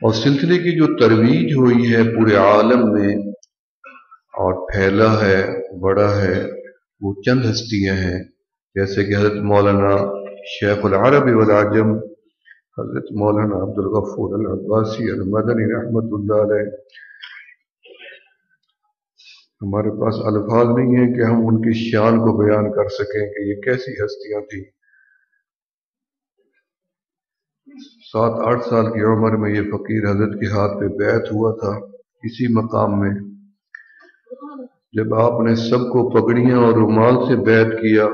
اور سلسلے کی جو ترویج ہوئی ہے پورے عالم میں اور پھیلا ہے، بڑا ہے، وہ چند ہستیاں ہیں، جیسے کہ حضرت مولانا شیخ العرب والعجم حضرت مولانا عبد الغفور العباسی المدنی رحمۃ اللہ علیہ۔ ہمارے پاس الفاظ نہیں ہیں کہ ہم ان کی شان کو بیان کر سکیں کہ یہ کیسی ہستیاں تھیں۔ 7-8 سال کی عمر میں یہ فقیر حضرت کے ہاتھ پہ بیعت ہوا تھا اسی مقام میں۔ جب آپ نے سب کو پگڑیاں اور رومال سے بیعت کیا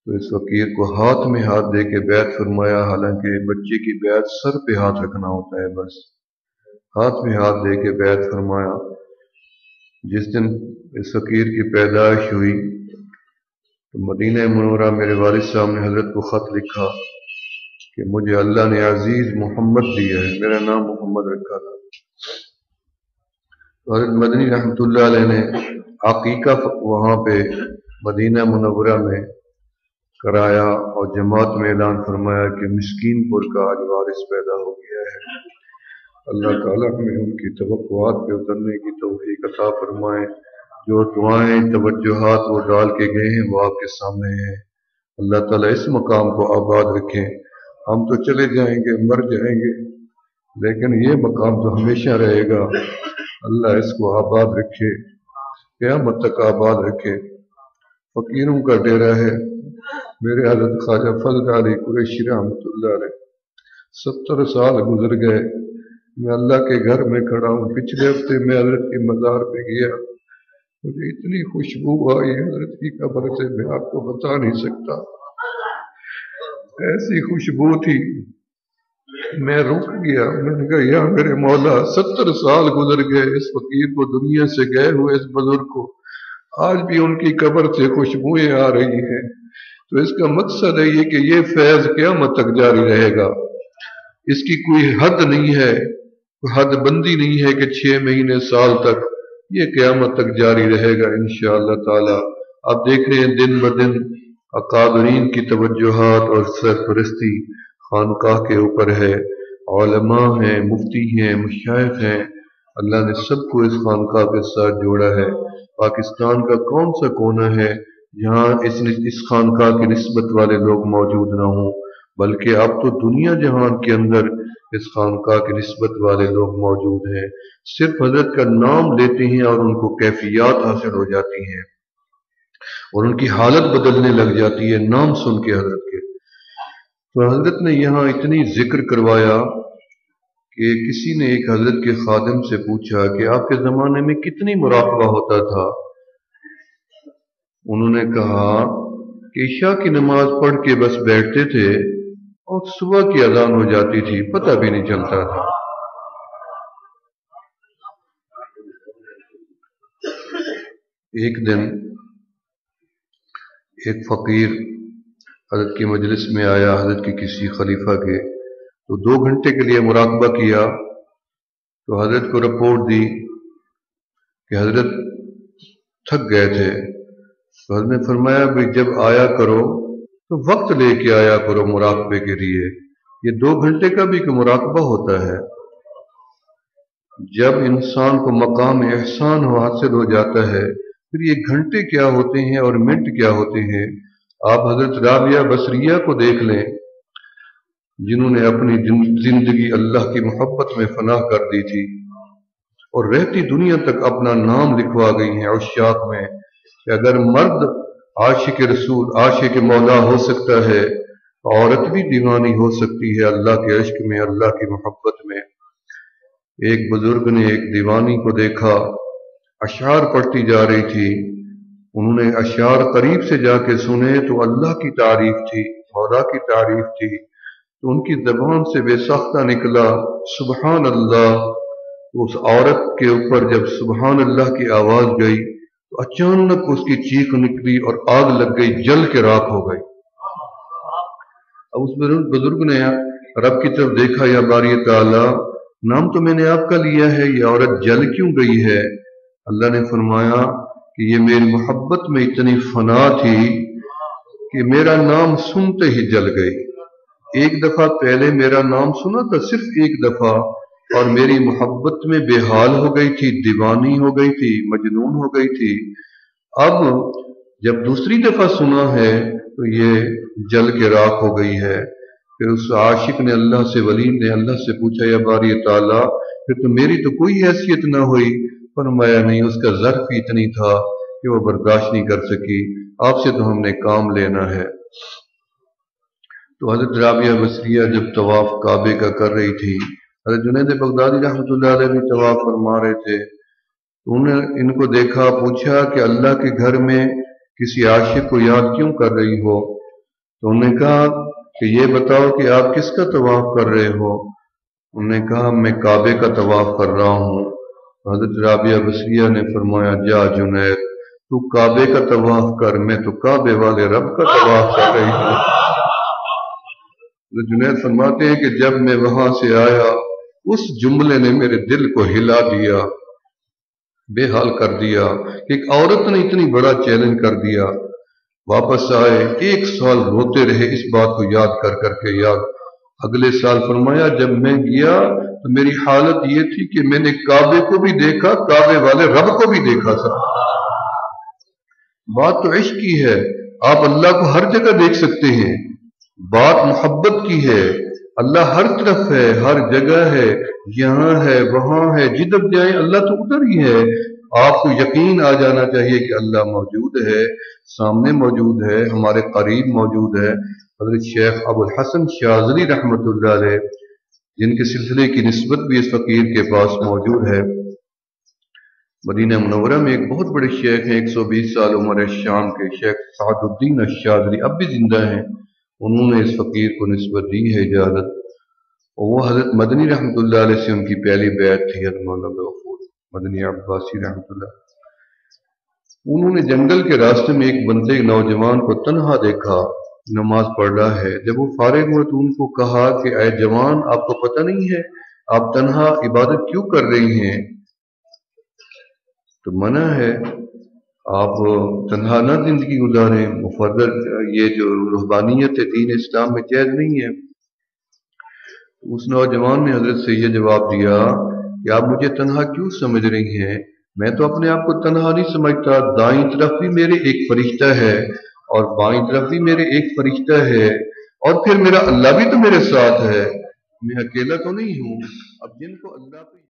تو اس فقیر کو ہاتھ میں ہاتھ دے کے بیعت فرمایا، حالانکہ بچے کی بیعت سر پہ ہاتھ رکھنا ہوتا ہے، بس ہاتھ میں ہاتھ دے کے بیعت فرمایا۔ جس دن اس فقیر کی پیدائش ہوئی تو مدینہ منورہ میرے والد صاحب نے حضرت کو خط لکھا کہ مجھے اللہ نے عزیز محمد دیا ہے، میرا نام محمد رکھا تھا۔ تو حضرت مدنی رحمۃ اللہ علیہ نے عقیقہ وہاں پہ مدینہ منورہ میں کرایا اور جماعت میں اعلان فرمایا کہ مسکین پور کا آج وارث پیدا ہو گیا ہے۔ اللہ تعالیٰ ہمیں ان کی توقعات پہ اترنے کی توفیق عطا فرمائے۔ جو دعائیں توجہات وہ ڈال کے گئے ہیں وہ آپ کے سامنے ہیں۔ اللہ تعالیٰ اس مقام کو آباد رکھیں۔ ہم تو چلے جائیں گے، مر جائیں گے، لیکن یہ مقام تو ہمیشہ رہے گا۔ اللہ اس کو آباد رکھے، قیامت تک آباد رکھے۔ فقیروں کا ڈیرا ہے۔ میرے حضرت خواجہ فضل علی قریشی رحمۃ اللہ علیہ 70 سال گزر گئے، میں اللہ کے گھر میں کھڑا ہوں۔ پچھلے ہفتے میں حضرت کے مزار پہ گیا، مجھے اتنی خوشبو آئی حضرت کی قبر سے، میں آپ کو بتا نہیں سکتا، ایسی خوشبو تھی، میں رک گیا۔ میں نے کہا یا میرے مولا، 70 سال گزر گئے اس فقیر کو دنیا سے گئے ہوئے، اس بزرگ کو، آج بھی ان کی قبر سے خوشبوئیں آ رہی ہیں۔ تو اس کا مقصد ہے یہ کہ یہ فیض قیامت تک جاری رہے گا، اس کی کوئی حد نہیں ہے، کوئی حد بندی نہیں ہے کہ 6 مہینے سال تک، یہ قیامت تک جاری رہے گا انشاءاللہ تعالی۔ آپ دیکھ رہے ہیں دن بدن اکابرین کی توجہات اور سرپرستی خانقاہ کے اوپر ہے، علماء ہیں، مفتی ہیں، مشائخ ہیں، اللہ نے سب کو اس خانقاہ کے ساتھ جوڑا ہے۔ پاکستان کا کون سا کونا ہے جہاں اس خانقاہ کی نسبت والے لوگ موجود نہ ہوں، بلکہ اب تو دنیا جہان کے اندر اس خانقاہ کی نسبت والے لوگ موجود ہیں۔ صرف حضرت کا نام لیتے ہیں اور ان کو کیفیات حاصل ہو جاتی ہیں اور ان کی حالت بدلنے لگ جاتی ہے نام سن کے حضرت کے۔ تو حضرت نے یہاں اتنی ذکر کروایا کہ کسی نے ایک حضرت کے خادم سے پوچھا کہ آپ کے زمانے میں کتنی مراقبہ ہوتا تھا؟ انہوں نے کہا کہ عشاء کی نماز پڑھ کے بس بیٹھتے تھے اور صبح کی اذان ہو جاتی تھی، پتہ بھی نہیں چلتا تھا۔ ایک دن ایک فقیر حضرت کی مجلس میں آیا، حضرت کی کسی خلیفہ کے، تو 2 گھنٹے کے لیے مراقبہ کیا، تو حضرت کو رپورٹ دی کہ حضرت تھک گئے تھے۔ تو حضرت نے فرمایا بھی جب آیا کرو تو وقت لے کے آیا کرو مراقبے کے لیے، یہ 2 گھنٹے کا بھی کہ مراقبہ ہوتا ہے۔ جب انسان کو مقام احسان حاصل ہو جاتا ہے پھر یہ گھنٹے کیا ہوتے ہیں اور منٹ کیا ہوتے ہیں۔ آپ حضرت رابعہ بصریہ کو دیکھ لیں جنہوں نے اپنی زندگی اللہ کی محبت میں فنا کر دی تھی اور رہتی دنیا تک اپنا نام لکھوا گئی ہیں عشاق میں، کہ اگر مرد عاشق رسول عاشق مولا ہو سکتا ہے، عورت بھی دیوانی ہو سکتی ہے اللہ کے عشق میں، اللہ کی محبت میں۔ ایک بزرگ نے ایک دیوانی کو دیکھا، اشعار پڑھتی جا رہی تھی، انہوں نے اشعار قریب سے جا کے سنے تو اللہ کی تعریف تھی، مولا کی تعریف تھی، تو ان کی زبان سے بے ساختہ نکلا سبحان اللہ۔ اس عورت کے اوپر جب سبحان اللہ کی آواز گئی تو اچانک اس کی چیخ نکلی اور آگ لگ گئی، جل کے راکھ ہو گئی۔ اب اس بزرگ نے رب کی طرف دیکھا، یا باری تعالی، نام تو میں نے آپ کا لیا ہے، یہ عورت جل کیوں گئی ہے؟ اللہ نے فرمایا کہ یہ میری محبت میں اتنی فنا تھی کہ میرا نام سنتے ہی جل گئی۔ ایک دفعہ پہلے میرا نام سنا تھا، صرف ایک دفعہ، اور میری محبت میں بےحال ہو گئی تھی، دیوانی ہو گئی تھی، مجنون ہو گئی تھی۔ اب جب دوسری دفعہ سنا ہے تو یہ جل کے راکھ ہو گئی ہے۔ پھر اس عاشق نے اللہ سے، ولی نے اللہ سے پوچھا یا باری تعالیٰ پھر تو میری تو کوئی حیثیت نہ ہوئی؟ فرمایا نہیں، اس کا ظرف ہی اتنی تھا کہ وہ برداشت نہیں کر سکی، آپ سے تو ہم نے کام لینا ہے۔ تو حضرت رابعہ بصریہ جب طواف کعبے کا کر رہی تھی، حضرت جنید بغدادی رحمۃ اللہ علیہ بھی طواف فرما رہے تھے، تو انہوں نے ان کو دیکھا، پوچھا کہ اللہ کے گھر میں کسی عاشق کو یاد کیوں کر رہی ہو؟ تو انہوں نے کہا کہ یہ بتاؤ کہ آپ کس کا طواف کر رہے ہو؟ انہوں نے کہا میں کعبے کا طواف کر رہا ہوں۔ حضرت رابعہ بصریہ نے فرمایا جا جنید، تو کعبے کا طواف کر، میں تو کعبے والے رب کا طواف کر رہی ہوں۔ جنید فرماتے ہیں کہ جب میں وہاں سے آیا، اس جملے نے میرے دل کو ہلا دیا، بے حال کر دیا کہ ایک عورت نے اتنی بڑا چیلنج کر دیا۔ واپس آئے، 1 سال روتے رہے اس بات کو یاد کر کر کے یاد۔ اگلے سال فرمایا جب میں گیا تو میری حالت یہ تھی کہ میں نے کعبے کو بھی دیکھا، کعبے والے رب کو بھی دیکھا تھا۔ بات تو عشق کی ہے، آپ اللہ کو ہر جگہ دیکھ سکتے ہیں، بات محبت کی ہے، اللہ ہر طرف ہے، ہر جگہ ہے، یہاں ہے، وہاں ہے، جدھر جائیں اللہ تو ادھر ہی ہے۔ آپ کو یقین آ جانا چاہیے کہ اللہ موجود ہے، سامنے موجود ہے، ہمارے قریب موجود ہے۔ حضرت شیخ ابو الحسن شاذلی رحمۃ اللہ علیہ، جن کے سلسلے کی نسبت بھی اس فقیر کے پاس موجود ہے، مدینہ منورہ میں ایک بہت بڑے شیخ ہیں، 120 سال عمر ہے، شام کے شیخ سعد الدین الشاذلی، اب بھی زندہ ہیں۔ انہوں نے اس فقیر کو نسبت دی ہے اجازت، اور وہ حضرت مدنی رحمۃ اللہ علیہ سے ان کی پہلی بیعت تھی، حضرت مولانا غفور مدنی عباسی رحمۃ اللہ۔ انہوں نے جنگل کے راستے میں ایک بندے نوجوان کو تنہا دیکھا، نماز پڑھ رہا ہے۔ جب وہ فارغ ہوئے تو ان کو کہا کہ اے جوان، آپ کو پتہ نہیں ہے آپ تنہا عبادت کیوں کر رہی ہیں؟ تو منع ہے، آپ تنہا نہ زندگی گزاریں، مفرد یہ جو رہبانیت ہے دین اسلام میں جائز نہیں ہے۔ اس نوجوان نے حضرت سے یہ جواب دیا کہ آپ مجھے تنہا کیوں سمجھ رہی ہیں؟ میں تو اپنے آپ کو تنہا نہیں سمجھتا، دائیں طرف بھی میرے ایک فرشتہ ہے اور بائیں طرف بھی میرے ایک فرشتہ ہے، اور پھر میرا اللہ بھی تو میرے ساتھ ہے، میں اکیلا تو نہیں ہوں۔ اب جن کو اللہ پہ